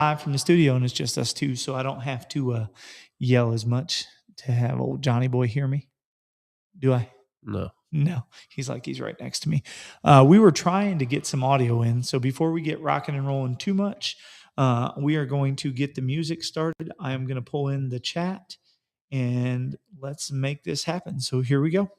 live from the studio and it's just us two, so I don't have to yell as much to have old Johnny boy hear me. Do I? No. No, he's right next to me. We were trying to get some audio in, so before we get rocking and rolling too much, we are going to get the music started. I am going to pull in the chat and let's make this happen. So here we go.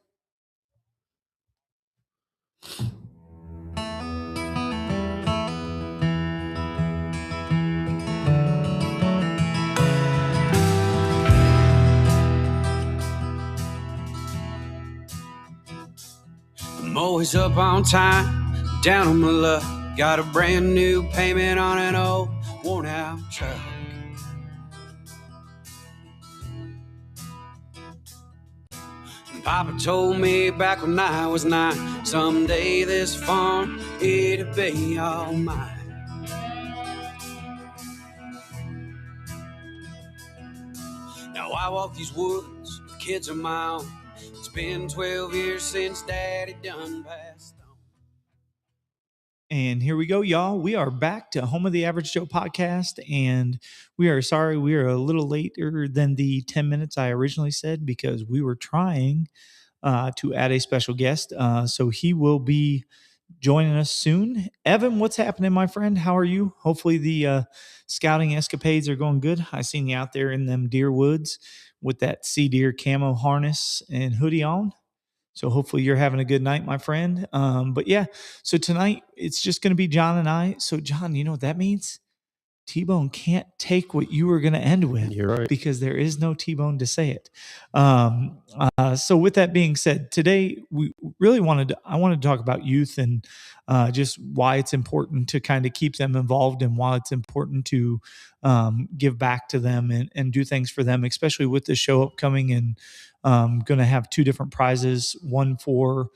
I'm always up on time, down on my luck. Got a brand new payment on an old worn out truck. And Papa told me back when I was 9, someday this farm, it'll be all mine. Now I walk these woods with kids of my own. It's been 12 years since Daddy done passed on. And here we go, y'all. We are back to Home of the Average Joe podcast, and we are sorry we are a little later than the 10 minutes I originally said because we were trying to add a special guest. So he will be joining us soon. Evan, what's happening, my friend? How are you? Hopefully the scouting escapades are going good. I seen you out there in them deer woods with that sea deer camo harness and hoodie on. So hopefully you're having a good night, my friend. But yeah, so tonight it's just going to be John and I. So John, you know what that means? T-Bone can't take what you were going to end with. You're right. Because there is no T-Bone to say it. So with that being said, today we really I wanted to talk about youth and just why it's important to kind of keep them involved and why it's important to give back to them and do things for them, especially with the show upcoming and going to have 2 different prizes, one for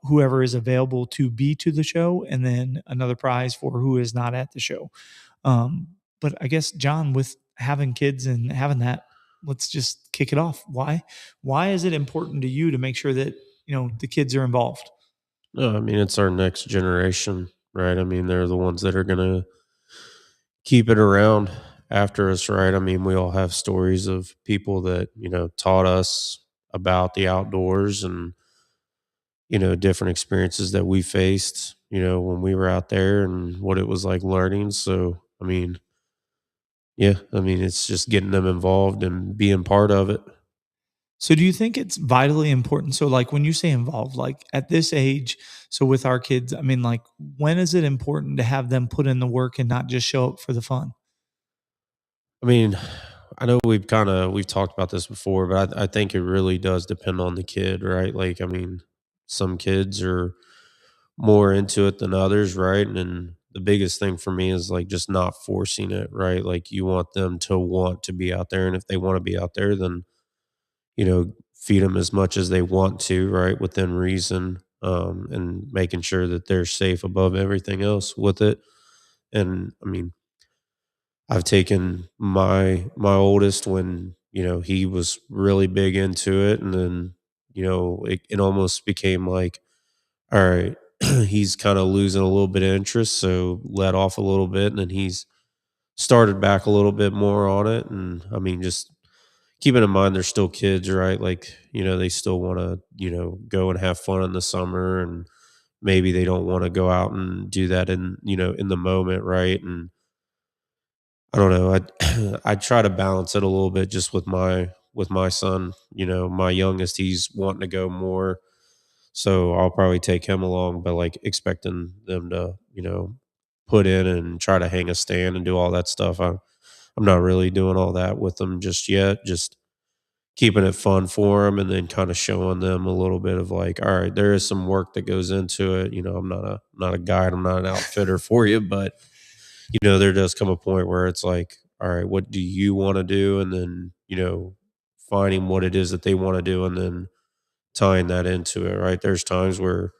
whoever is available to be to the show, and then another prize for who is not at the show. But I guess, John, with having kids and having that, let's just kick it off. Why is it important to you to make sure that, the kids are involved? No, I mean, it's our next generation, right? I mean, they're the ones that are going to keep it around after us, right? I mean, we all have stories of people that, taught us about the outdoors and, different experiences that we faced, when we were out there and what it was like learning. So, I mean, yeah, I mean, it's just getting them involved and being part of it. So do you think it's vitally important? So like when you say involved, like at this age, so with our kids, I mean, like when is it important to have them put in the work and not just show up for the fun? I mean, I know we've talked about this before, but I think it really does depend on the kid, right? Like, I mean, some kids are more into it than others, right? And the biggest thing for me is like just not forcing it, right? Like you want them to want to be out there, and if they want to be out there, then feed them as much as they want to, right, within reason, and making sure that they're safe above everything else with it. And I mean, I've taken my oldest when, he was really big into it, and then, it almost became like, all right, he's kind of losing a little bit of interest, so let off a little bit, and then he's started back a little bit more on it. And I mean, just keeping in mind they're still kids, right? Like, they still want to, go and have fun in the summer, and maybe they don't want to go out and do that in, in the moment, right? And I don't know. I try to balance it a little bit just with my son. My youngest, he's wanting to go more, so I'll probably take him along, but like expecting them to, put in and try to hang a stand and do all that stuff. I'm not really doing all that with them just yet. Just keeping it fun for them, and then kind of showing them a little bit of like, all right, there is some work that goes into it. I'm not a guide, I'm not an outfitter for you, but there does come a point where it's like, all right, what do you want to do? And then, finding what it is that they want to do and then tying that into it, right? There's times where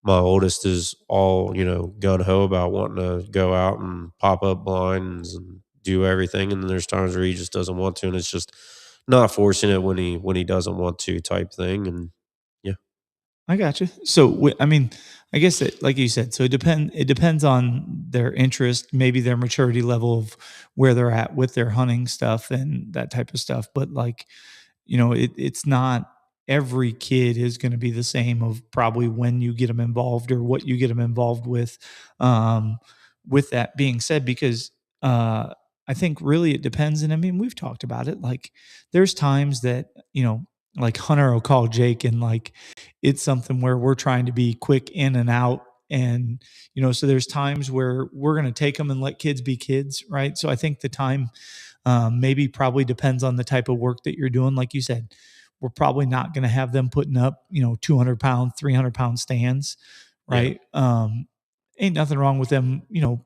my oldest is all, gun ho about wanting to go out and pop up blinds and do everything. And then there's times where he just doesn't want to. And it's just not forcing it when he doesn't want to type thing. And yeah. I got you. So, I mean, I guess it, like you said, so it depends on their interest, maybe their maturity level of where they're at with their hunting stuff and that type of stuff. But like, it's not every kid is going to be the same of probably when you get them involved or what you get them involved with. Um, with that being said, because I think really it depends. And I mean, we've talked about it. Like, there's times that, like Hunter will call Jake and like it's something where we're trying to be quick in and out. And, so there's times where we're going to take them and let kids be kids. Right. So I think the time maybe probably depends on the type of work that you're doing. Like you said, we're probably not going to have them putting up, 200-pound, 300-pound stands, Yeah. right? Ain't nothing wrong with them,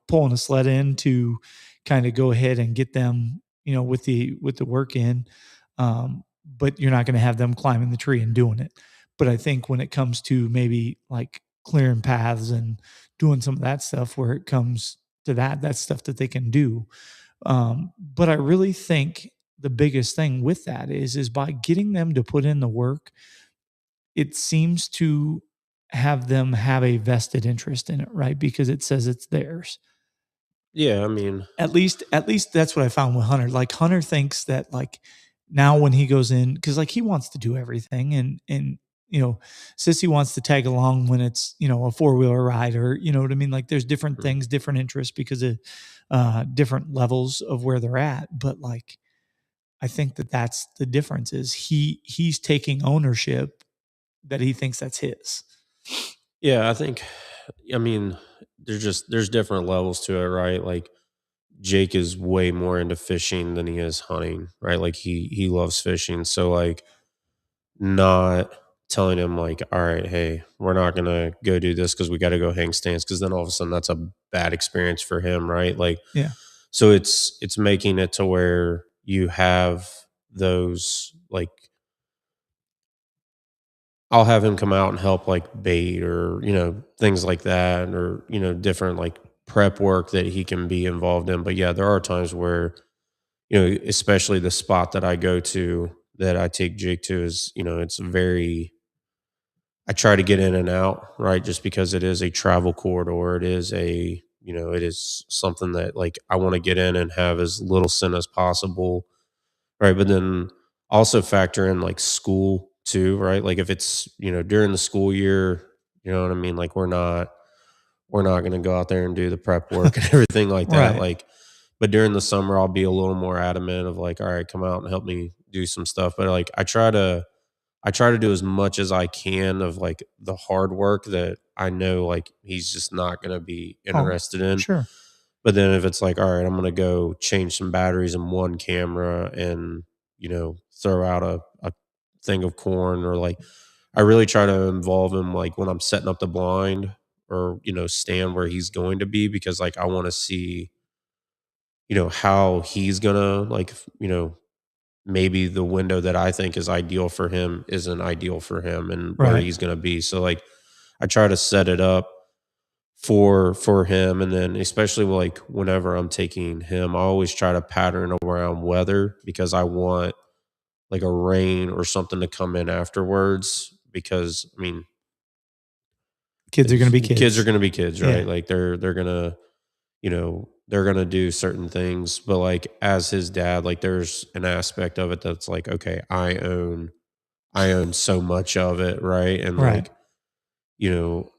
pulling a sled in to kind of go ahead and get them, with the work in. But you're not going to have them climbing the tree and doing it. But I think when it comes to maybe like clearing paths and doing some of that stuff, where it comes to that's stuff that they can do. But I really think the biggest thing with that is by getting them to put in the work, it seems to have them have a vested interest in it, right? Because it says it's theirs. Yeah, I mean, At least that's what I found with Hunter. Like Hunter thinks that like now when he goes in, because like he wants to do everything and Sissy wants to tag along when it's, a four-wheeler ride or you know what I mean? Like there's different things, different interests because of different levels of where they're at. But like I think that that's the difference is he's taking ownership that he thinks that's his. yeah, I mean, there's different levels to it, right? Like Jake is way more into fishing than he is hunting, right? Like he loves fishing. So like not telling him like, all right, hey, we're not gonna go do this because we got to go hang stands because then all of a sudden that's a bad experience for him, right? Like, Yeah. so it's making it to where you have those like I'll have him come out and help like bait or things like that or different like prep work that he can be involved in. But yeah, there are times where especially the spot that I go to that I take Jake to is it's very I try to get in and out, right? Just because it is a travel corridor. It is it is something that like I want to get in and have as little sin as possible, right? But then also factor in like school too, right? Like if it's, during the school year, you know what I mean? Like we're not going to go out there and do the prep work and everything like that. Right. Like, but during the summer, I'll be a little more adamant of like, all right, come out and help me do some stuff. But like, I try to do as much as I can of like the hard work that I know like he's just not going to be Oh, interested in. sure. But then if it's like, all right, I'm going to go change some batteries in one camera and, throw out a thing of corn or like, I really try to involve him like when I'm setting up the blind or, stand where he's going to be because like I want to see, how he's going to like, maybe the window that I think is ideal for him isn't ideal for him and where Right. he's going to be. So like I try to set it up for him and then especially like whenever I'm taking him, I always try to pattern around weather because I want like a rain or something to come in afterwards because I mean Kids are going to be kids are kids. going to be kids, Yeah. right? Like they're going to they're going to do certain things, but like as his dad, like there's an aspect of it that's like okay, I own so much of it, right? And Right. like, you know,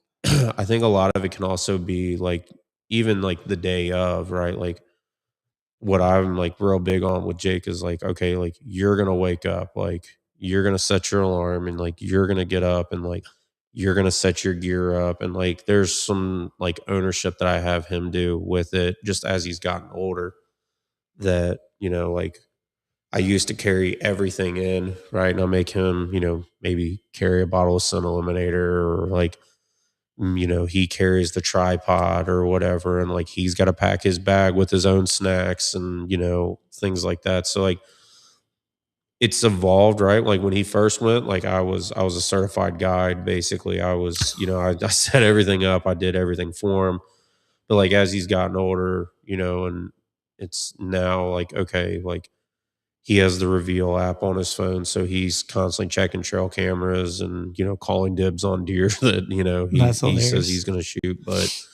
I think a lot of it can also be like even like the day of, right? Like what I'm like real big on with Jake is like, okay, like you're gonna wake up, like you're gonna set your alarm and like you're gonna get up and like you're gonna set your gear up and like there's some like ownership that I have him do with it just as he's gotten older that, like I used to carry everything in, right? And I'll make him, maybe carry a bottle of Sun Eliminator or like, he carries the tripod or whatever. And like he's got to pack his bag with his own snacks and, things like that. So like it's evolved, right? Like when he first went, like I was a certified guide. Basically, I was, I set everything up. I did everything for him. But like as he's gotten older, and it's now like, okay, like he has the Reveal app on his phone, so he's constantly checking trail cameras and, calling dibs on deer that, That's he says he's hilarious. gonna shoot. But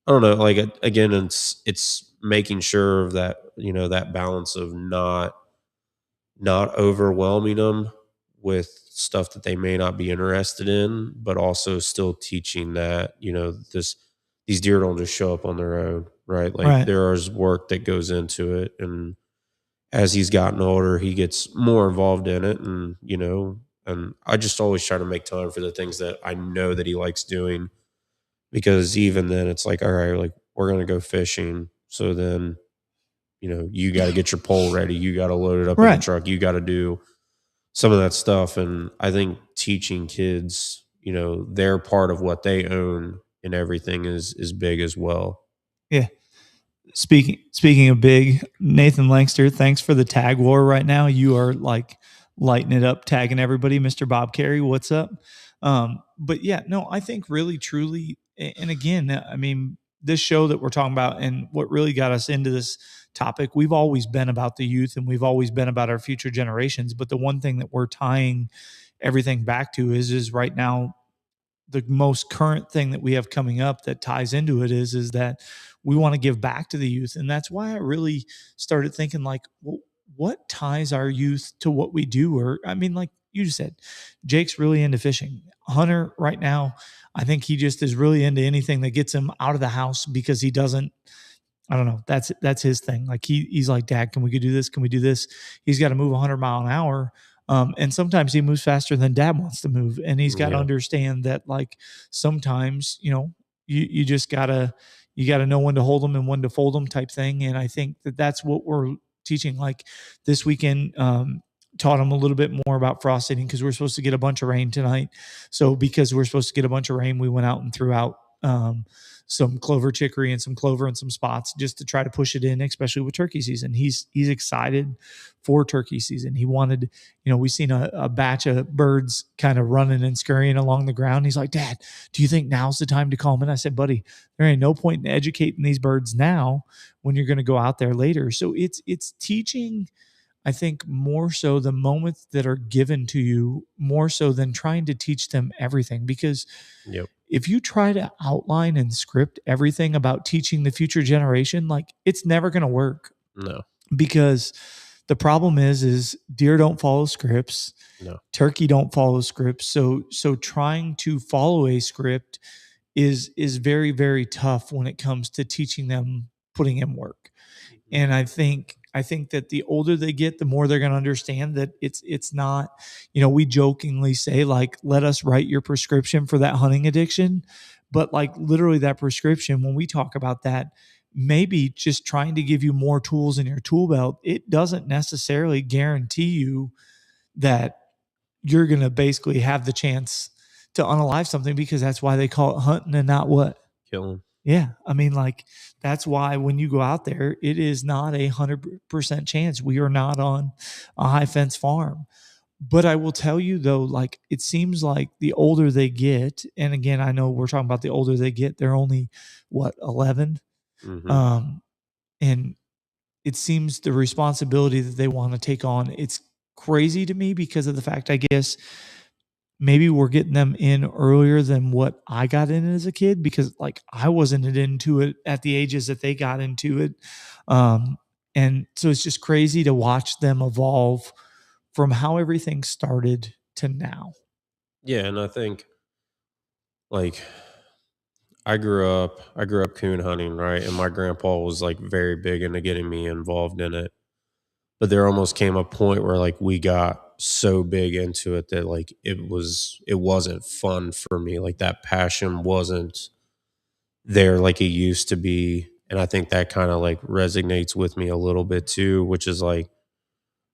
I don't know, like, again, it's making sure of that, that balance of not overwhelming them with stuff that they may not be interested in, but also still teaching that, these deer don't just show up on their own, right? Like, Right. there is work that goes into it. And as he's gotten older, he gets more involved in it. And, and I just always try to make time for the things that I know that he likes doing, because even then it's like, all right, like, we're going to go fishing. So then, you got to get your pole ready. You got to load it up in the Right. truck. You got to do some of that stuff. And I think teaching kids, their part of what they own and everything is big as well. Yeah. Speaking of big, Nathan Langster, thanks for the tag war right now. You are like lighting it up, tagging everybody. Mr. Bob Carey, what's up? But yeah, no, I think really truly, and again, I mean, this show that we're talking about and what really got us into this topic, we've always been about the youth and we've always been about our future generations. But the one thing that we're tying everything back to is right now the most current thing that we have coming up that ties into it is that we want to give back to the youth. And that's why I really started thinking like, well, what ties our youth to what we do? Or I mean, like you just said, Jake's really into fishing. Hunter right now, I think he just is really into anything that gets him out of the house because he doesn't, I don't know. That's his thing. Like he's like, Dad, can we do this? Can we do this? He's got to move 100 mile an hour. And sometimes he moves faster than Dad wants to move, and he's got to Yeah. understand that like sometimes you just gotta know when to hold them and when to fold them type thing. And I think that that's what we're teaching. Like this weekend, taught him a little bit more about frost sitting because we're supposed to get a bunch of rain tonight. So because we're supposed to get a bunch of rain, we went out and threw out some clover chicory and some clover and some spots just to try to push it in, especially with turkey season. He's excited for turkey season. He wanted, we seen a batch of birds kind of running and scurrying along the ground. He's like, Dad, do you think now's the time to call them? And I said, buddy, there ain't no point in educating these birds now when you're going to go out there later. So it's teaching, I think, more so the moments that are given to you, more so than trying to teach them everything. Because Yep. if you try to outline and script everything about teaching the future generation, like it's never going to work. No. Because the problem is deer don't follow scripts. No. Turkey don't follow scripts. So trying to follow a script is very, very tough when it comes to teaching them putting in work. And I think that the older they get, the more they're going to understand that it's not, we jokingly say like, let us write your prescription for that hunting addiction. But like literally that prescription, when we talk about that, maybe just trying to give you more tools in your tool belt, it doesn't necessarily guarantee you that you're going to basically have the chance to unalive something, because that's why they call it hunting and not what? Killing. Yeah. I mean, like, that's why when you go out there, it is not 100% chance. We are not on a high fence farm. But I will tell you though, like, it seems like the older they get, and again, I know we're talking about the older they get, they're only what, 11? Mm-hmm. And it seems the responsibility that they want to take on, it's crazy to me because of the fact, I guess, maybe we're getting them in earlier than what I got in as a kid, because like I wasn't into it at the ages that they got into it. And so it's just crazy to watch them evolve from how everything started to now. Yeah, and I think like I grew up coon hunting, right? And my grandpa was like very big into getting me involved in it. But there almost came a point where like we got so big into it that like it wasn't fun for me. Like that passion wasn't there like it used to be. And I think that kind of like resonates with me a little bit too, which is like,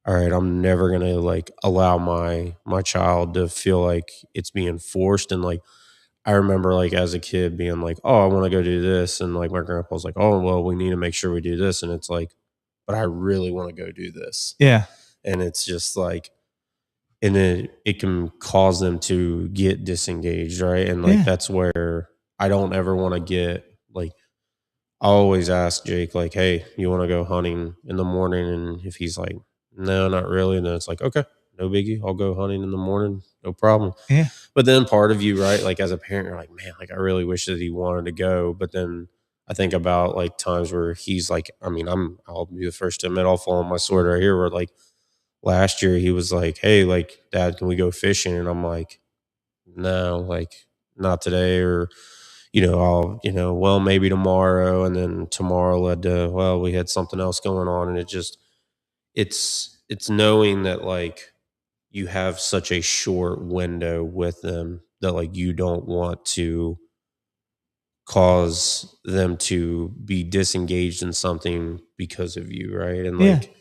all right, I'm never gonna like allow my child to feel like it's being forced. And like I remember like as a kid being like, oh, I want to go do this. And like my grandpa's like, oh, well, we need to make sure we do this. And it's like, but I really want to go do this. Yeah. And it's just like, and it can cause them to get disengaged, right? And like Yeah. that's where I don't ever want to get like, I always ask Jake, like, hey, you want to go hunting in the morning? And if he's like, no, not really. And then it's like, okay, no biggie. I'll go hunting in the morning. No problem. Yeah. But then part of you, right, like as a parent, you're like, man, like I really wish that he wanted to go. But then I think about like times where he's like, I mean, I'll be the first to admit I'll fall on my sword right here. Where like last year he was like, hey, like, Dad, can we go fishing? And I'm like, no, like not today. Or, I'll, well, maybe tomorrow. And then tomorrow led to, well, we had something else going on. And it's knowing that like you have such a short window with them that like you don't want to cause them to be disengaged in something because of you, right? And Yeah. like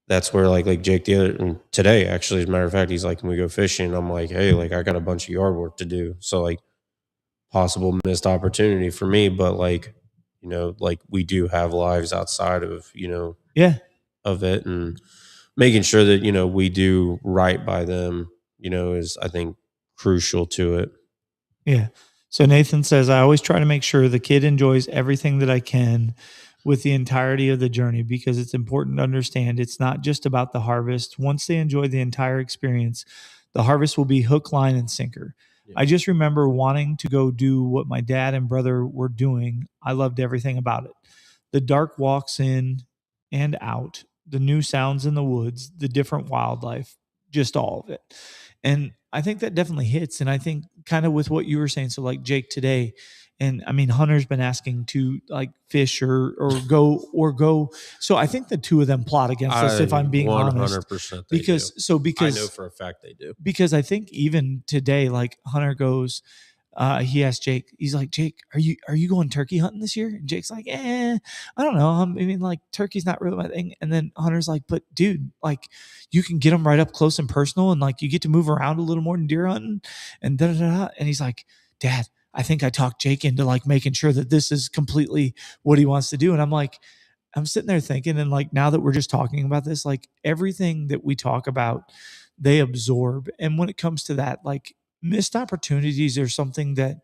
that's where like Jake today, actually, as a matter of fact, he's like, can we go fishing? I'm like, hey, like I got a bunch of yard work to do. So like possible missed opportunity for me, but like, like we do have lives outside of, Yeah. of it, and making sure that, we do right by them, is I think crucial to it. Yeah. So Nathan says, I always try to make sure the kid enjoys everything that I can with the entirety of the journey because it's important to understand it's not just about the harvest. Once they enjoy the entire experience, the harvest will be hook, line, and sinker. Yeah. I just remember wanting to go do what my dad and brother were doing. I loved everything about it. The dark walks in and out, the new sounds in the woods, the different wildlife, just all of it. And I think that definitely hits. And I think kind of with what you were saying, so like Jake today, and I mean Hunter's been asking to like fish or go. So I think the two of them plot against us, if I'm being honest. 100% Because I know for a fact they do. because I think even today, like Hunter goes, he asked Jake, he's like, Jake, are you going turkey hunting this year? And Jake's like, I don't know. I mean, like turkey's not really my thing. And then Hunter's like, but dude, like you can get them right up close and personal, and like you get to move around a little more than deer hunting, and da da da. And he's like, Dad, I think I talked Jake into like making sure that this is completely what he wants to do. And I'm like, I'm sitting there thinking, and like now that we're just talking about this, like everything that we talk about, they absorb. And when it comes to that, like missed opportunities are something that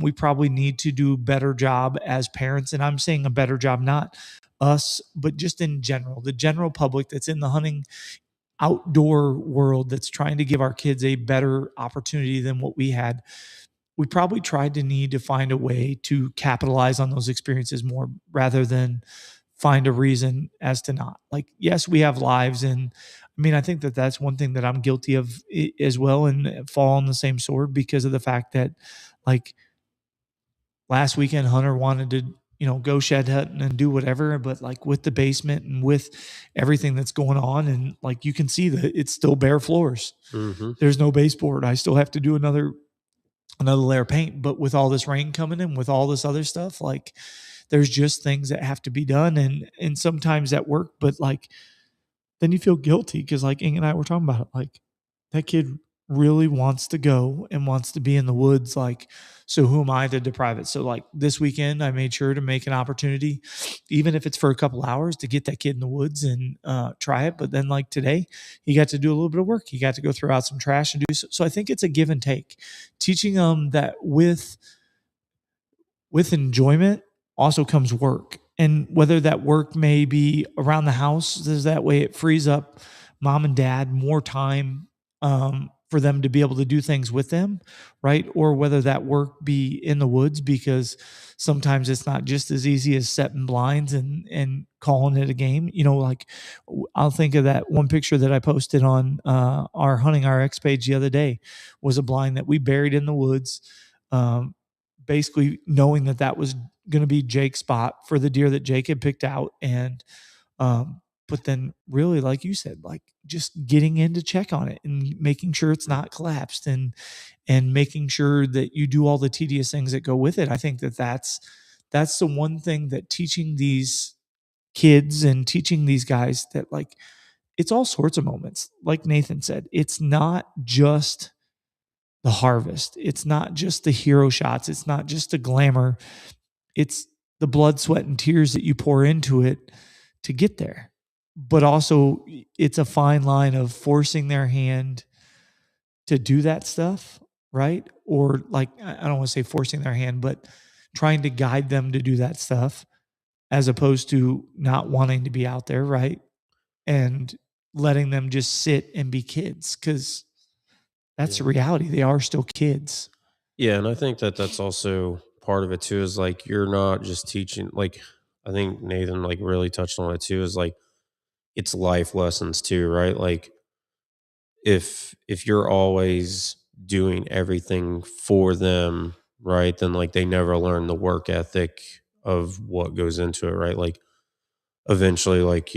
we probably need to do a better job as parents. And I'm saying a better job, not us, but just in general, the general public that's in the hunting outdoor world that's trying to give our kids a better opportunity than what we had. We probably tried to need to find a way to capitalize on those experiences more rather than find a reason as to not. Like, yes, we have lives. And I mean, I think that that's one thing that I'm guilty of as well, and fall on the same sword because of the fact that, like, last weekend, Hunter wanted to, go shed hunting and do whatever. But like with the basement and with everything that's going on, and like you can see that it's still bare floors. Mm-hmm. There's no baseboard. I still have to do another layer of paint. But with all this rain coming in, with all this other stuff, like there's just things that have to be done. And sometimes that work, but like then you feel guilty because like Ing and I were talking about it, like that kid really wants to go and wants to be in the woods. Like, so who am I to deprive it? So like this weekend, I made sure to make an opportunity, even if it's for a couple hours, to get that kid in the woods and try it. But then like today, he got to do a little bit of work. He got to go throw out some trash and do so. So I think it's a give and take, teaching them that with enjoyment also comes work. And whether that work may be around the house, is that way it frees up mom and dad more time for them to be able to do things with them, right? Or whether that work be in the woods, because sometimes it's not just as easy as setting blinds and calling it a game. Like I'll think of that one picture that I posted on our Hunting RX page the other day, was a blind that we buried in the woods. Basically knowing that that was going to be Jake's spot for the deer that Jake had picked out. And, but then really, like you said, like just getting in to check on it and making sure it's not collapsed, and making sure that you do all the tedious things that go with it. I think that that's the one thing that teaching these kids and teaching these guys, that like, it's all sorts of moments. Like Nathan said, it's not just the harvest. It's not just the hero shots. It's not just the glamour. It's the blood, sweat, and tears that you pour into it to get there. But also, it's a fine line of forcing their hand to do that stuff, right? Or like, I don't want to say forcing their hand, but trying to guide them to do that stuff, as opposed to not wanting to be out there, right? And letting them just sit and be kids, because that's the Yeah. reality. They are still kids. Yeah, and I think that that's also part of it too. Is like you're not just teaching. Like I think Nathan like really touched on it too. Is like it's life lessons too, right? Like if you're always doing everything for them, right, then like they never learn the work ethic of what goes into it, right? Like eventually, like,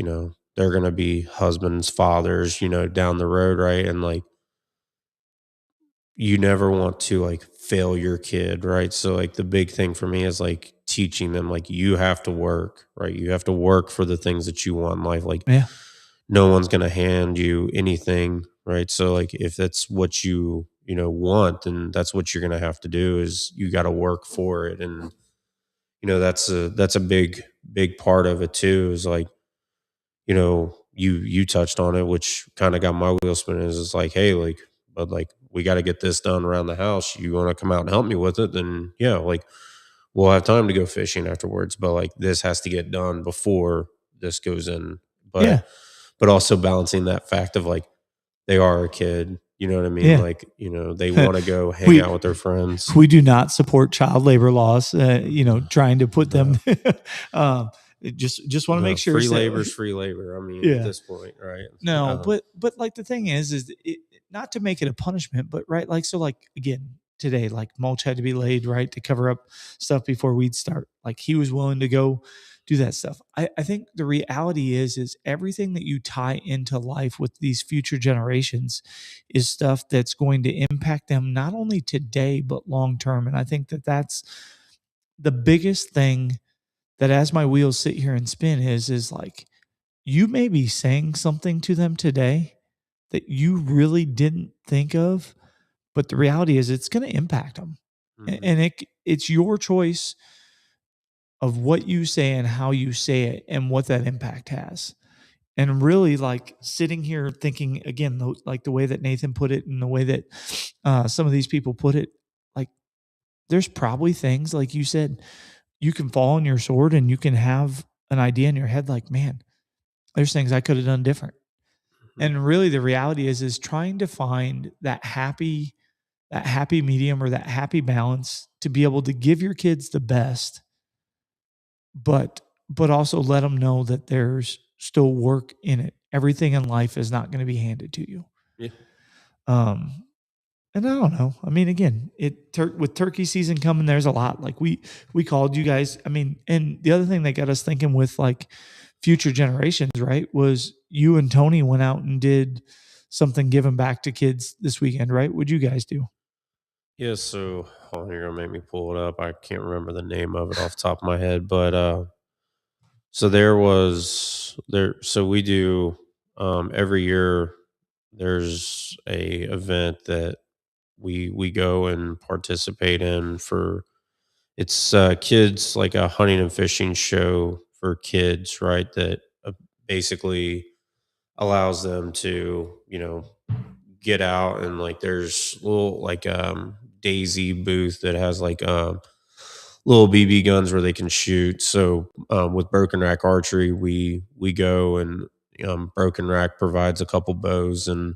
they're gonna be husbands, fathers, down the road, right? And like you never want to like fail your kid, right? So like the big thing for me is like teaching them like you have to work, right? You have to work for the things that you want in life. Like Yeah. no one's going to hand you anything, right? So like if that's what want, then that's what you're going to have to do is you got to work for it. And that's a big part of it too, is like, you touched on it, which kind of got my wheel spinning, is it's like, hey, like, but like we got to get this done around the house. You want to come out and help me with it? Then yeah, like we'll have time to go fishing afterwards. But like this has to get done before this goes in. Yeah. But also balancing that fact of like they are a kid. You know what I mean? Yeah. Like, they want to go hang We out with their friends. we do not support child labor laws, trying to put them just want to No, make sure. free So, labor's free labor. I mean, at yeah. this point, right? No, but like the thing is not to make it a punishment, but right, like, so like again today, like mulch had to be laid, right, to cover up stuff before we'd start. Like he was willing to go do that stuff. I think the reality is everything that you tie into life with these future generations is stuff that's going to impact them not only today but long term. And I think that that's the biggest thing, that as my wheels sit here and spin, is like, you may be saying something to them today that you really didn't think of, but the reality is it's going to impact them. Mhm. And it's your choice of what you say and how you say it and what that impact has. And really, like, sitting here thinking again, like the way that Nathan put it and the way that some of these people put it, like, there's probably things, like you said, you can fall on your sword and you can have an idea in your head like, man, there's things I could have done different. Mhm. And really the reality is trying to find that happy medium or that happy balance to be able to give your kids the best, but also let them know that there's still work in it. Everything in life is not going to be handed to you. Yeah. Um, and I don't know. I mean, again, with turkey season coming, there's a lot. Like we called you guys. I mean, and the other thing that got us thinking with like future generations, right, was you and Tony went out and did something giving back to kids this weekend, right? What'd you guys do? Yeah, so hold on, you're gonna make me pull it up. I can't remember the name of it off the top of my head, but so so we do every year there's a event that we go and participate in for it's kids, like a hunting and fishing show for kids, right? That basically allows them to, get out, and like there's little like Daisy booth that has like little BB guns where they can shoot. So with Broken Rack Archery, we go, and Broken Rack provides a couple bows, and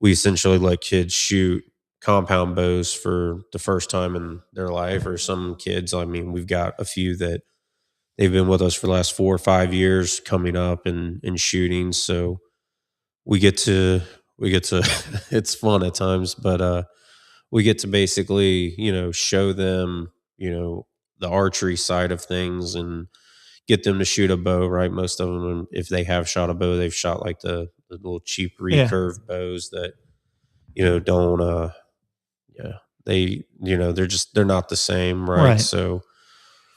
we essentially let kids shoot compound bows for the first time in their life. Or some kids, I mean, we've got a few that they've been with us for the last 4 or 5 years coming up and shooting. So we get to it's fun at times, but we get to basically, show them, the archery side of things, and get them to shoot a bow, right? Most of them, if they have shot a bow, they've shot like the little cheap Yeah. recurve bows that, don't yeah, they're not the same, right? Right. So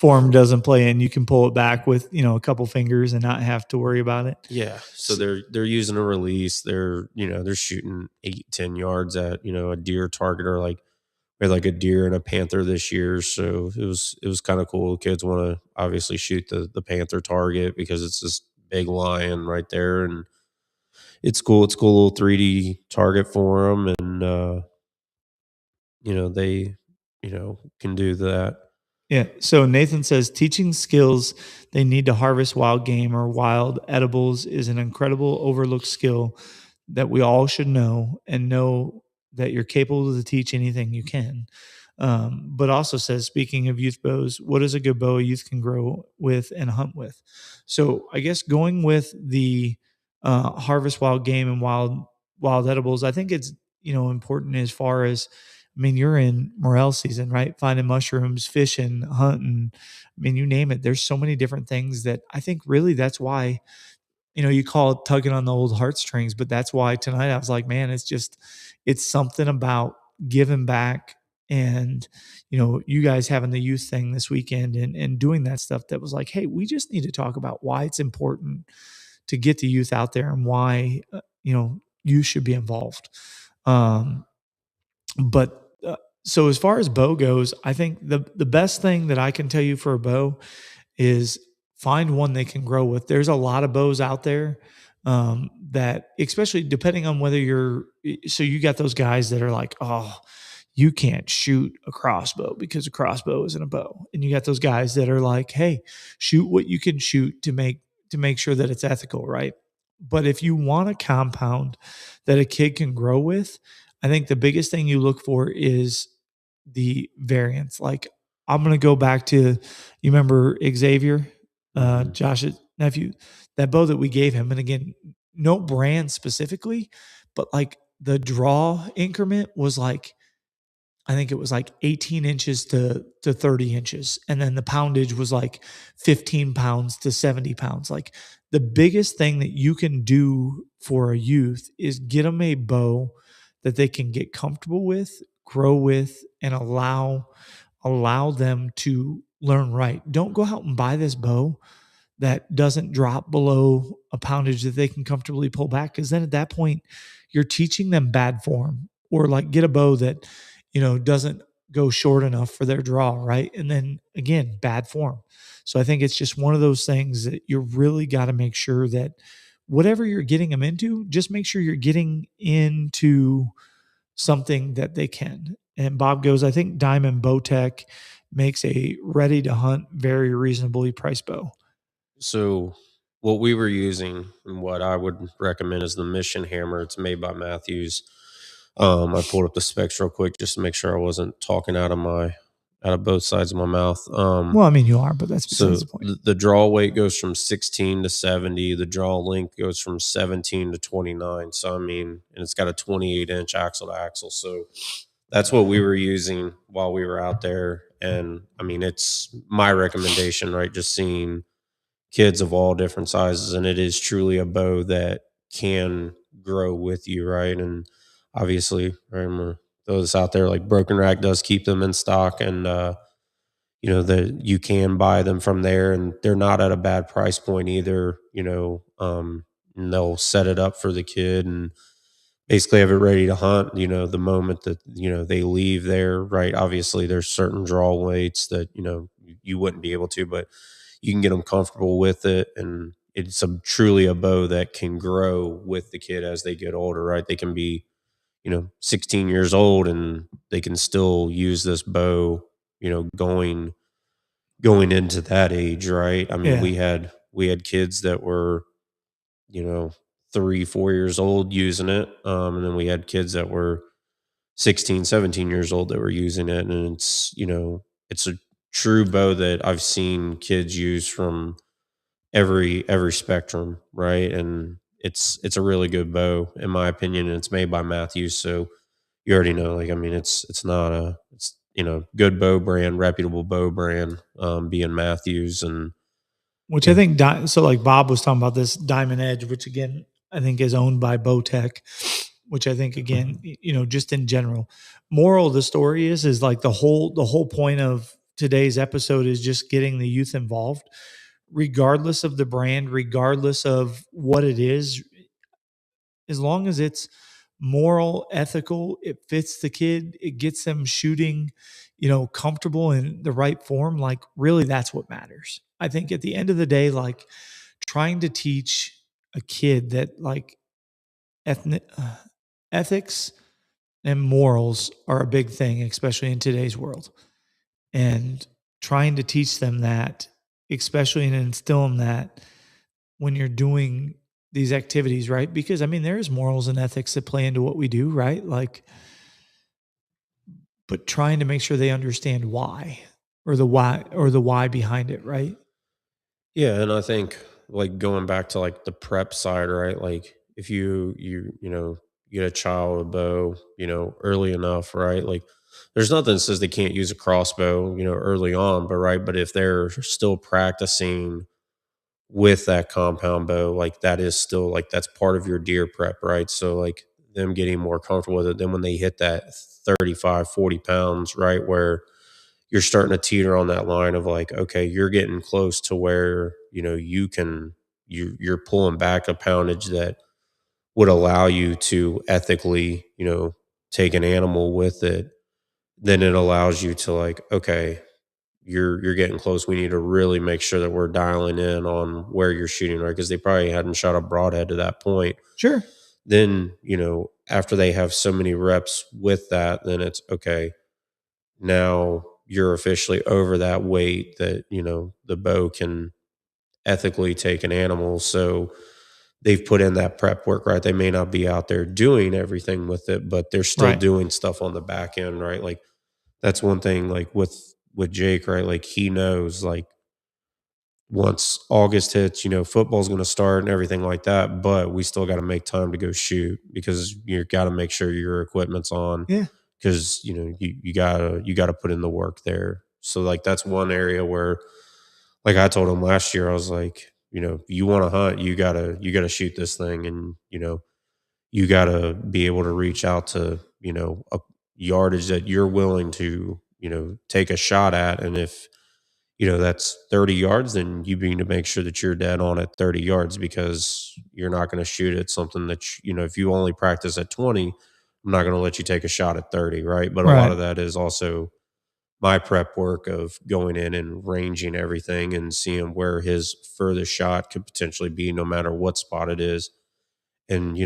Form doesn't play in. You can pull it back with, a couple fingers and not have to worry about it. yeah, so they're using a release. They're shooting 8-10 yards at, a deer target, or like we had like a deer and a panther this year. So it was kind of cool. Kids want to obviously shoot the panther target because it's this big lion right there, and it's cool. It's a cool little 3D target for them, and they can do that. Yeah. So Nathan says teaching skills they need to harvest wild game or wild edibles is an incredible overlooked skill that we all should know and know that you're capable to teach anything you can. But also says, speaking of youth bows, what is a good bow a youth can grow with and hunt with? So I guess going with the harvest wild game and wild edibles, I think it's important as far as I mean, you're in morel season, right? Finding mushrooms, fishing, hunting. I mean, you name it. There's so many different things that I think really that's why, you call it tugging on the old heartstrings, but that's why tonight I was like, man, it's something about giving back and, you guys having the youth thing this weekend and doing that stuff that was like, hey, we just need to talk about why it's important to get the youth out there and why, you should be involved. Um, but so as far as bow goes, I think the best thing that I can tell you for a bow is find one they can grow with. There's a lot of bows out there that, especially depending on whether so you got those guys that are like, oh, you can't shoot a crossbow because a crossbow isn't a bow, and you got those guys that are like, hey, shoot what you can shoot to make sure that it's ethical, right? But if you want a compound that a kid can grow with, I think the biggest thing you look for is the variance. Like I'm gonna go back to you remember Xavier, Josh's nephew, that bow that we gave him, and again, no brand specifically, but like the draw increment was like I think it was like 18 inches to 30 inches. And then the poundage was like 15 pounds to 70 pounds. Like the biggest thing that you can do for a youth is get them a bow that they can get comfortable with, grow with, and allow them to learn right. Don't go out and buy this bow that doesn't drop below a poundage that they can comfortably pull back. Cause then at that point, you're teaching them bad form, or like get a bow that, doesn't go short enough for their draw. Right. And then again, bad form. So I think it's just one of those things that you really got to make sure that whatever you're getting them into, just make sure you're getting into something that they can. And Bob goes, I think Diamond Bowtech makes a ready to hunt, very reasonably priced bow. So what we were using and what I would recommend is the Mission Hammer. It's made by Matthews. I pulled up the specs real quick just to make sure I wasn't talking out of both sides of my mouth. Well, I mean, you are, but that's besides the point. The draw weight goes from 16 to 70. The draw length goes from 17 to 29. So I mean, and it's got a 28-inch axle to axle. So that's what we were using while we were out there. And I mean, it's my recommendation, right? Just seeing kids of all different sizes, and it is truly a bow that can grow with you, right? And obviously, right, I'm gonna throw this out there, like Broken Rack does keep them in stock, and that you can buy them from there, and they're not at a bad price point either. And they'll set it up for the kid and basically have it ready to hunt. The moment that they leave there, right? Obviously, there's certain draw weights that you wouldn't be able to, but you can get them comfortable with it, and it's truly a bow that can grow with the kid as they get older, right? They can be 16 years old and they can still use this bow going into that age, right? I mean, Yeah. we had kids that were 3-4 years old using it, and then we had kids that were 16, 17 years old that were using it, and it's a true bow that I've seen kids use from every spectrum, right? And it's a really good bow in my opinion, and it's made by Matthews. So you already know, like, I mean, it's not it's good bow brand, reputable bow brand, being Matthews. And Which I think, so like Bob was talking about this Diamond Edge, which again, I think is owned by Bowtech, which I think again, just in general, moral of the story is like the whole point of today's episode is just getting the youth involved, regardless of the brand, regardless of what it is, as long as it's moral, ethical, it fits the kid, it gets them shooting, comfortable in the right form. Like, really, that's what matters. I think at the end of the day, like trying to teach a kid that like ethics and morals are a big thing, especially in today's world. And trying to teach them that, especially and instill them that when you're doing these activities, right? Because I mean, there's morals and ethics that play into what we do, right? Like, but trying to make sure they understand why or the why behind it, right? Yeah, and I think like going back to like the prep side, right? Like if you get a child a bow, early enough, right? Like there's nothing that says they can't use a crossbow, early on, but right, but if they're still practicing with that compound bow, like that is still like that's part of your deer prep, right? So like them getting more comfortable with it, then when they hit that 35, 40 pounds, right, where you're starting to teeter on that line of like, okay, you're getting close to where, you're pulling back a poundage that would allow you to ethically, take an animal with it. Then it allows you to like, okay, you're getting close. We need to really make sure that we're dialing in on where you're shooting, right? Because they probably hadn't shot a broadhead to that point. Sure. Then, after they have so many reps with that, then it's okay. Now you're officially over that weight that, the bow can ethically take an animal. So they've put in that prep work, right? They may not be out there doing everything with it, but they're still Right. doing stuff on the back end, right? Like that's one thing like with Jake, right? Like he knows like once August hits, football's going to start and everything like that, but we still got to make time to go shoot because you got to make sure your equipment's on Yeah. because, you got to put in the work there. So like that's one area where like I told him last year, I was like, you want to hunt, you got to shoot this thing and, you got to be able to reach out to, a yardage that you're willing to, take a shot at. And if, that's 30 yards, then you need to make sure that you're dead on at 30 yards because you're not going to shoot at something that, if you only practice at 20, I'm not going to let you take a shot at 30. Right. But a lot Right. of that is also my prep work of going in and ranging everything and seeing where his furthest shot could potentially be, no matter what spot it is. And,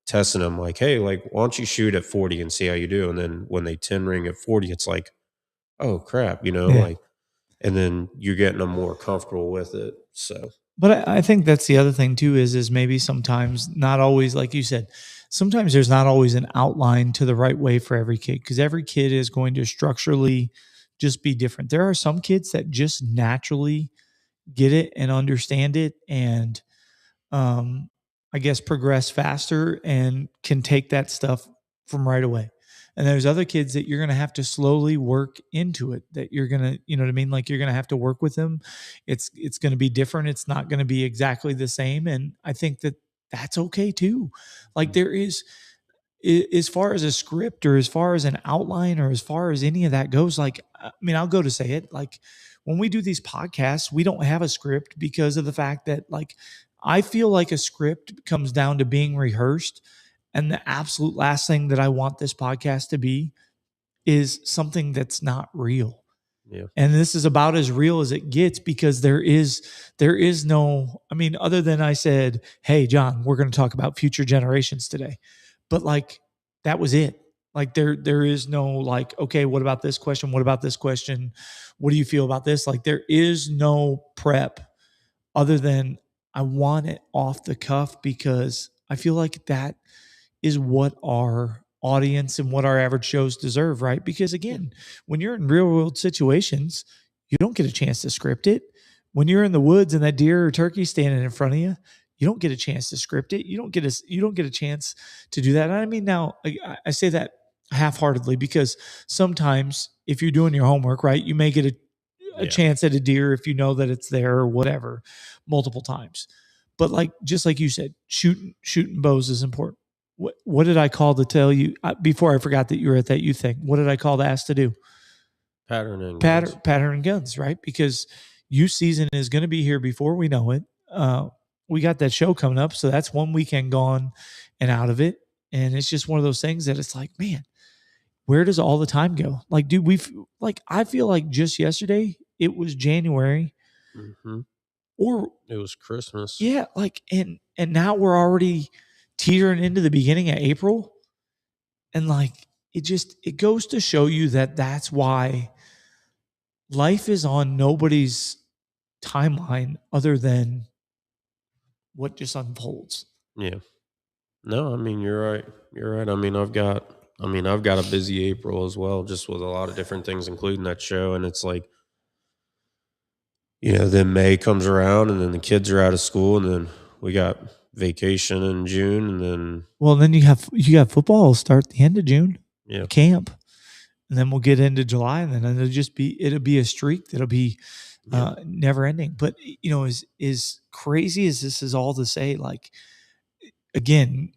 testing them like, hey, like, why don't you shoot at 40 and see how you do? And then when they 10 ring at 40, it's like, oh crap, Yeah. like, and then you're getting them more comfortable with it. So, But I think that's the other thing too is maybe sometimes not always, like you said, sometimes there's not always an outline to the right way for every kid because every kid is going to structurally just be different. There are some kids that just naturally get it and understand it and um, I guess, progress faster and can take that stuff from right away. And there's other kids that you're going to have to slowly work into it. That you're going to, you know what I mean? Like you're going to have to work with them. It's going to be different. It's not going to be exactly the same. And I think that that's okay too. Like there is as far as a script or as far as an outline or as far as any of that goes, like, I mean, I'll go to say it. Like, when we do these podcasts, we don't have a script because of the fact that, like, I feel like a script comes down to being rehearsed. And the absolute last thing that I want this podcast to be is something that's not real. yeah. And this is about as real as it gets because there is no, I mean, other than I said, hey, John, we're going to talk about future generations today. But like that was it. Like there is no like, okay, what about this question? What about this question? What do you feel about this? Like there is no prep other than I want it off the cuff because I feel like that is what our audience and what our average shows deserve, right? Because again, when you're in real world situations, you don't get a chance to script it. When you're in the woods and that deer or turkey standing in front of you, you don't get a chance to script it. You don't get a chance to do that. And I mean, now I say that half-heartedly because sometimes if you're doing your homework, right, you may get a Yeah. chance at a deer if you know that it's there or whatever multiple times. But like just like you said, shooting bows is important. What did I call to tell you before I forgot that you were at that youth thing? What did I call to ask to do? Pattern guns, right? Because youth season is going to be here before we know it. We got that show coming up, so that's one weekend gone and out of it. And it's just one of those things that it's like, man, where does all the time go? Like, dude, I feel like just yesterday it was January, Mm-hmm. or It was Christmas. yeah, like, and now we're already teetering into the beginning of April, and like, it goes to show you that that's why life is on nobody's timeline other than what just unfolds. Yeah. No, I mean, you're right. You're right. I've got a busy April as well, just with a lot of different things, including that show. And it's like, then May comes around and then the kids are out of school and then we got vacation in June and then, Well, then you got football will start the end of June, yeah, camp, and then we'll get into July, and then it'll be a streak that'll be yeah, never ending. But as crazy as this is all to say, like, again,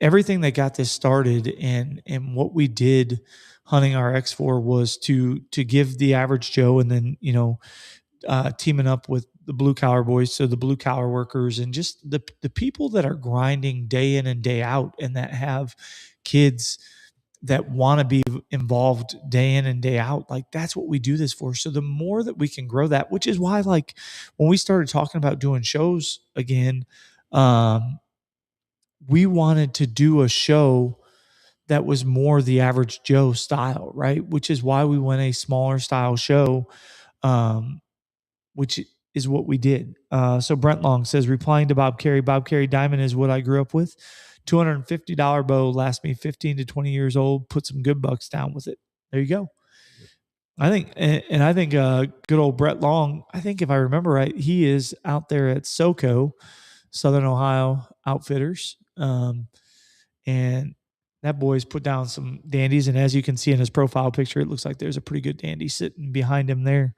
everything that got this started and what we did hunting our X4 was to give the average Joe, and then teaming up with the blue collar boys, so the blue collar workers and just the people that are grinding day in and day out and that have kids that want to be involved day in and day out. Like, that's what we do this for. So the more that we can grow that, which is why, like, when we started talking about doing shows again, we wanted to do a show that was more the average Joe style, right? Which is why we went a smaller style show, which is what we did. So Brent Long says, replying to Bob Carey Diamond is what I grew up with. $250 bow lasts me 15 to 20 years old. Put some good bucks down with it. There you go. I think, and I think good old Brett Long, I think if I remember right, he is out there at SoCo, Southern Ohio Outfitters. And that boy's put down some dandies. And as you can see in his profile picture, it looks like there's a pretty good dandy sitting behind him there.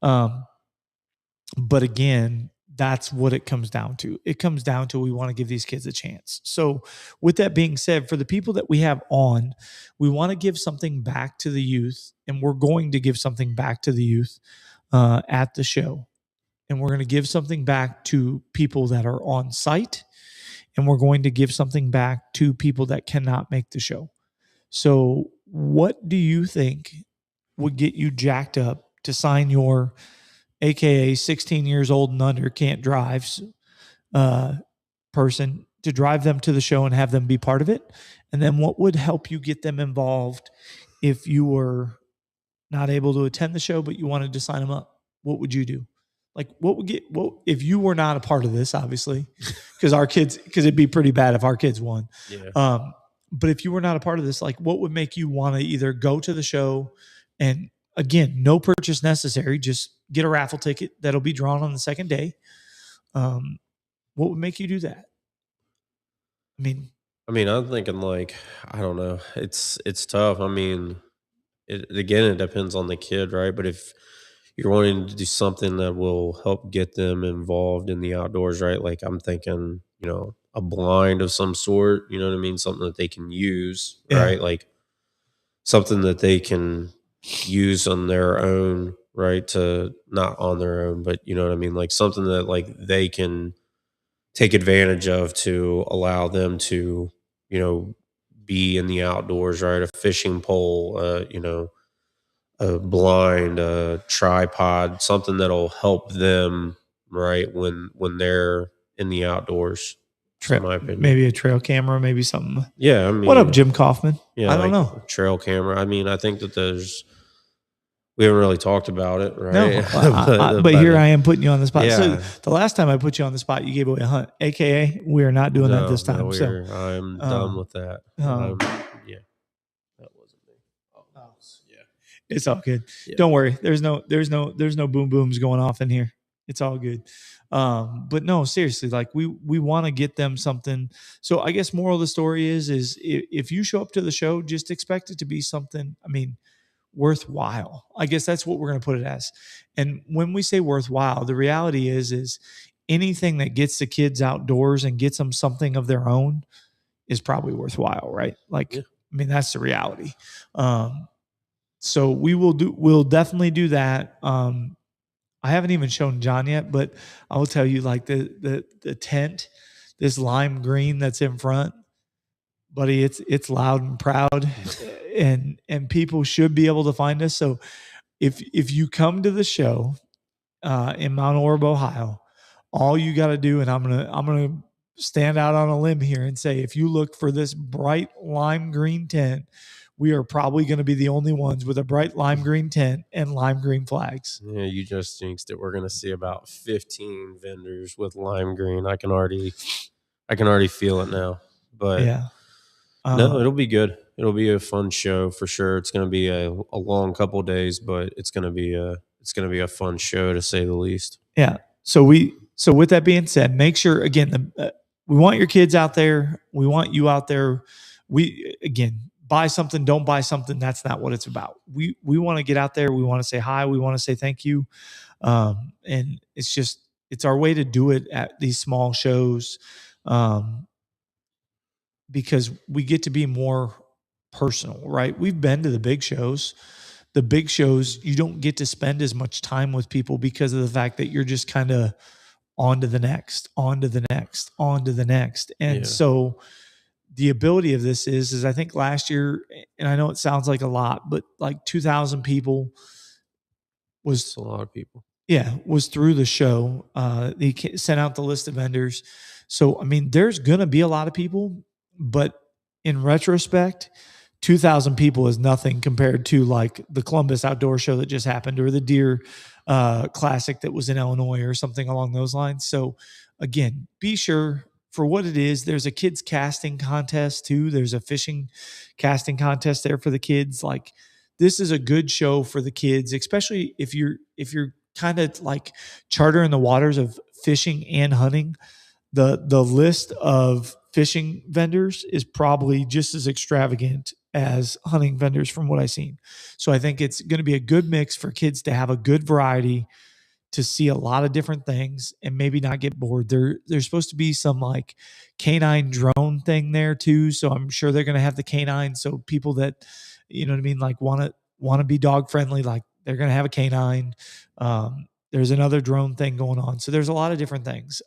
But again, that's what it comes down to. It comes down to we want to give these kids a chance. So with that being said, for the people that we have on, we want to give something back to the youth, and we're going to give something back to the youth at the show. And we're going to give something back to people that are on site, and we're going to give something back to people that cannot make the show. So what do you think would get you jacked up to sign your AKA 16 years old and under can't drive person, to drive them to the show and have them be part of it? And then what would help you get them involved if you were not able to attend the show, but you wanted to sign them up? What would you do? Like, if you were not a part of this, obviously, because it'd be pretty bad if our kids won. yeah. But if you were not a part of this, like, what would make you want to either go to the show, and again, no purchase necessary, just get a raffle ticket that'll be drawn on the second day. What would make you do that? I mean, I'm thinking like, I don't know. It's tough. I mean, it depends on the kid, right? But if you're wanting to do something that will help get them involved in the outdoors, right? Like I'm thinking, a blind of some sort, you know what I mean? Something that they can use, Yeah. right? Like something that they can use on their own, right? To not on their own, but you know what I mean? Like something that like they can take advantage of to allow them to, be in the outdoors, right? A fishing pole, a blind, a tripod, something that'll help them, right? When they're in the outdoors, in my opinion. Maybe a trail camera, maybe something. Yeah. I mean, what up, Jim Kaufman? Yeah. I don't like know. Trail camera. I mean, I think that we haven't really talked about it, right? No, but here I am putting you on the spot. Yeah. So the last time I put you on the spot, you gave away a hunt, AKA we are not doing that this time. I'm done with that. Yeah, that wasn't me. Yeah, it's all good. Yeah. Don't worry. There's no boom booms going off in here. It's all good. But no, seriously, like we want to get them something. So I guess moral of the story is if you show up to the show, just expect it to be something, worthwhile. I guess that's what we're going to put it as. And when we say worthwhile, the reality is anything that gets the kids outdoors and gets them something of their own is probably worthwhile, right? Like, yeah. That's the reality. So we'll definitely do that. I haven't even shown John yet, but I will tell you, like the tent, this lime green that's in front, buddy, it's loud and proud, and people should be able to find us. So if you come to the show in Mount Orab, Ohio, all you got to do, and I'm gonna stand out on a limb here and say, if you look for this bright lime green tent, we are probably going to be the only ones with a bright lime green tent and lime green flags. Yeah, you just jinxed it. We're going to see about 15 vendors with lime green. I can already feel it now. But Yeah. no, it'll be good. It'll be a fun show for sure. It's going to be a long couple of days, but it's going to be a fun show to say the least. Yeah. So with that being said, make sure again, we want your kids out there. We want you out there. Buy something, don't buy something. That's not what it's about. We want to get out there. We want to say hi. We want to say thank you. And it's our way to do it at these small shows. Because we get to be more personal, right? We've been to the big shows. The big shows, you don't get to spend as much time with people because of the fact that you're just kind of on to the next, on to the next, on to the next. And so the ability of this is I think last year, and I know it sounds like a lot, but like 2,000 people was a lot of people. Yeah, was through the show. They sent out the list of vendors. So, I mean, there's going to be a lot of people, but in retrospect, 2,000 people is nothing compared to like the Columbus Outdoor Show that just happened or the Deer Classic that was in Illinois or something along those lines. So, again, be sure for what it is. There's a kids casting contest too. There's a fishing casting contest there for the kids. Like, this is a good show for the kids, especially if you're kind of like chartering the waters of fishing and hunting. The list of fishing vendors is probably just as extravagant as hunting vendors from what I've seen. So I think it's going to be a good mix for kids to have a good variety, to see a lot of different things and maybe not get bored. There's supposed to be some like canine drone thing there too. So I'm sure they're going to have the canine. So people that, you know what I mean, like want to be dog friendly, like they're going to have a canine. There's another drone thing going on. So there's a lot of different things.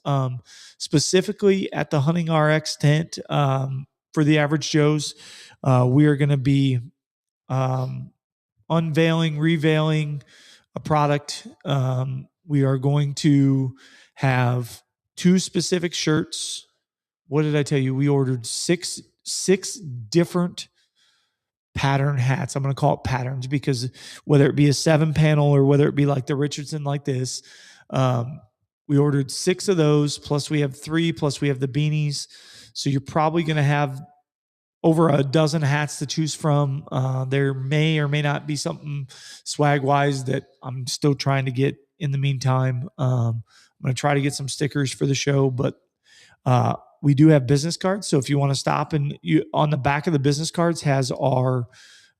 Specifically at the Hunting RX tent, for the Average Joes, we are going to be reveiling a product. We are going to have 2 specific shirts. What did I tell you? We ordered six different pattern hats. I'm going to call it patterns because whether it be a 7-panel or whether it be like the Richardson like this, we ordered 6 of those, plus we have 3, plus we have the beanies. So you're probably going to have over a dozen hats to choose from. There may or may not be something swag wise that I'm still trying to get in the meantime. I'm going to try to get some stickers for the show, but we do have business cards. So if you want to stop and on the back of the business cards has our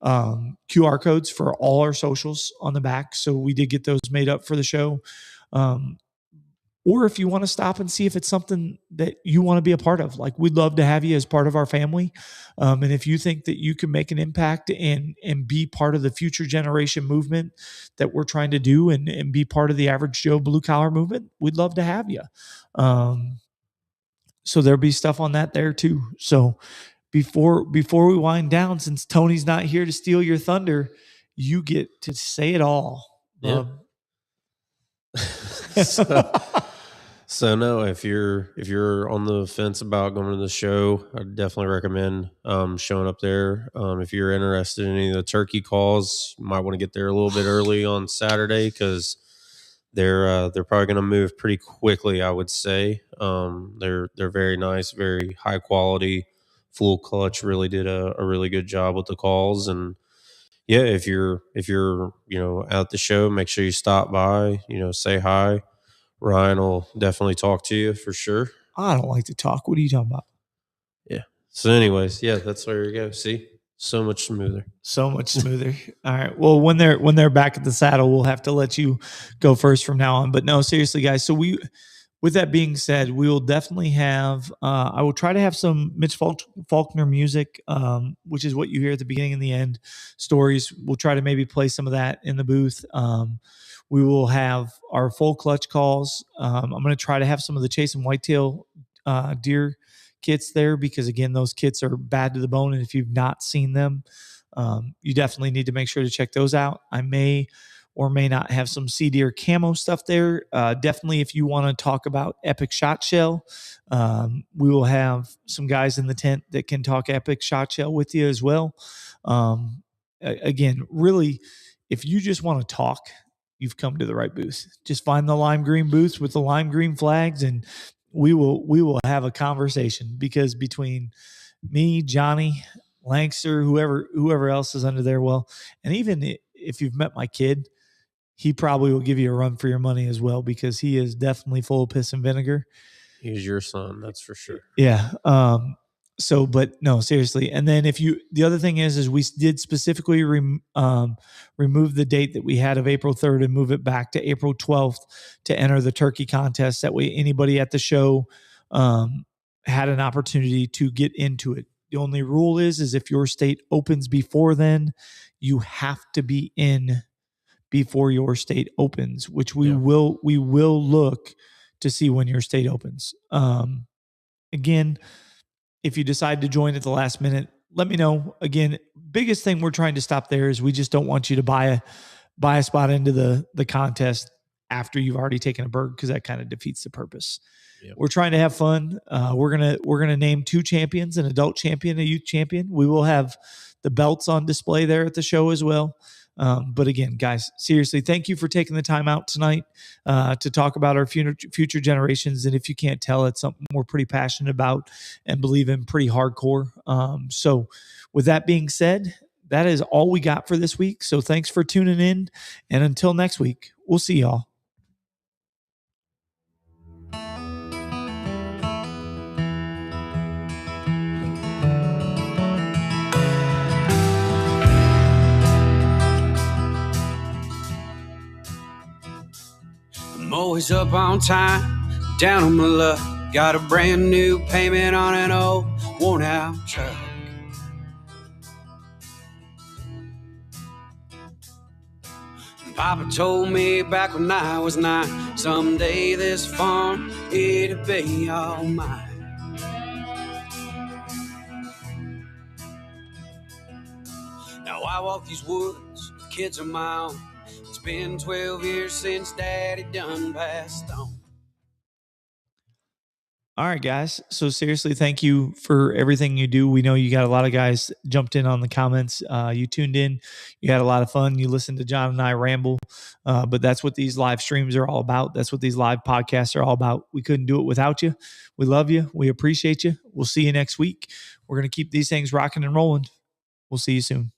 QR codes for all our socials on the back. So we did get those made up for the show. Or if you want to stop and see if it's something that you want to be a part of, like we'd love to have you as part of our family. And if you think that you can make an impact and be part of the future generation movement that we're trying to do and be part of the Average Joe blue collar movement, we'd love to have you. So there'll be stuff on that there too. So before we wind down, since Tony's not here to steal your thunder, you get to say it all. Yeah. So no, if you're on the fence about going to the show, I'd definitely recommend showing up there. If you're interested in any of the turkey calls, you might want to get there a little bit early on Saturday because they're probably going to move pretty quickly, I would say. They're very nice, very high quality. Full Clutch really did a really good job with the calls. And yeah, if you're at the show, make sure you stop by, say hi. Ryan will definitely talk to you for sure. I don't like to talk. What are you talking about? Yeah. So anyways, yeah, that's where you go. See? So much smoother. So much smoother. All right. Well, when they're back at the saddle, we'll have to let you go first from now on. But no, seriously, guys. So with that being said, we will definitely have, I will try to have some Mitch Faulkner music, which is what you hear at the beginning and the end stories. We'll try to maybe play some of that in the booth. We will have our full clutch calls. I'm going to try to have some of the Chase and Whitetail deer kits there because, again, those kits are bad to the bone. And if you've not seen them, you definitely need to make sure to check those out. I may or may not have some sea deer camo stuff there. Definitely, if you want to talk about epic shot shell, we will have some guys in the tent that can talk epic shot shell with you as well. Again, really, if you just want to talk, you've come to the right booth. Just find the lime green booth with the lime green flags, and we will have a conversation, because between me, Johnny, Langster, whoever else is under there, well, and even if you've met my kid, he probably will give you a run for your money as well, because he is definitely full of piss and vinegar. He's your son, that's for sure. Yeah. So, but no, seriously. And then the other thing is we did specifically remove the date that we had of April 3rd and move it back to April 12th to enter the turkey contest. That way anybody at the show had an opportunity to get into it. The only rule is if your state opens before then, you have to be in before your state opens, which we will look to see when your state opens. Again, if you decide to join at the last minute, let me know. Again, biggest thing we're trying to stop there is we just don't want you to buy a spot into the contest after you've already taken a bird, because that kind of defeats the purpose. Yep. We're trying to have fun. We're gonna name 2 champions, an adult champion, a youth champion. We will have the belts on display there at the show as well. But again, guys, seriously, thank you for taking the time out tonight to talk about our future generations. And if you can't tell, it's something we're pretty passionate about and believe in pretty hardcore. So with that being said, that is all we got for this week. So thanks for tuning in. And until next week, we'll see y'all. I'm always up on time, down on my luck. Got a brand new payment on an old worn out truck. Papa told me back when I was 9, someday this farm, it'll be all mine. Now I walk these woods with kids of my own. It's been 12 years since Daddy done passed on. All right, guys. So seriously, thank you for everything you do. We know you got a lot of guys jumped in on the comments. You tuned in. You had a lot of fun. You listened to John and I ramble. But that's what these live streams are all about. That's what these live podcasts are all about. We couldn't do it without you. We love you. We appreciate you. We'll see you next week. We're going to keep these things rocking and rolling. We'll see you soon.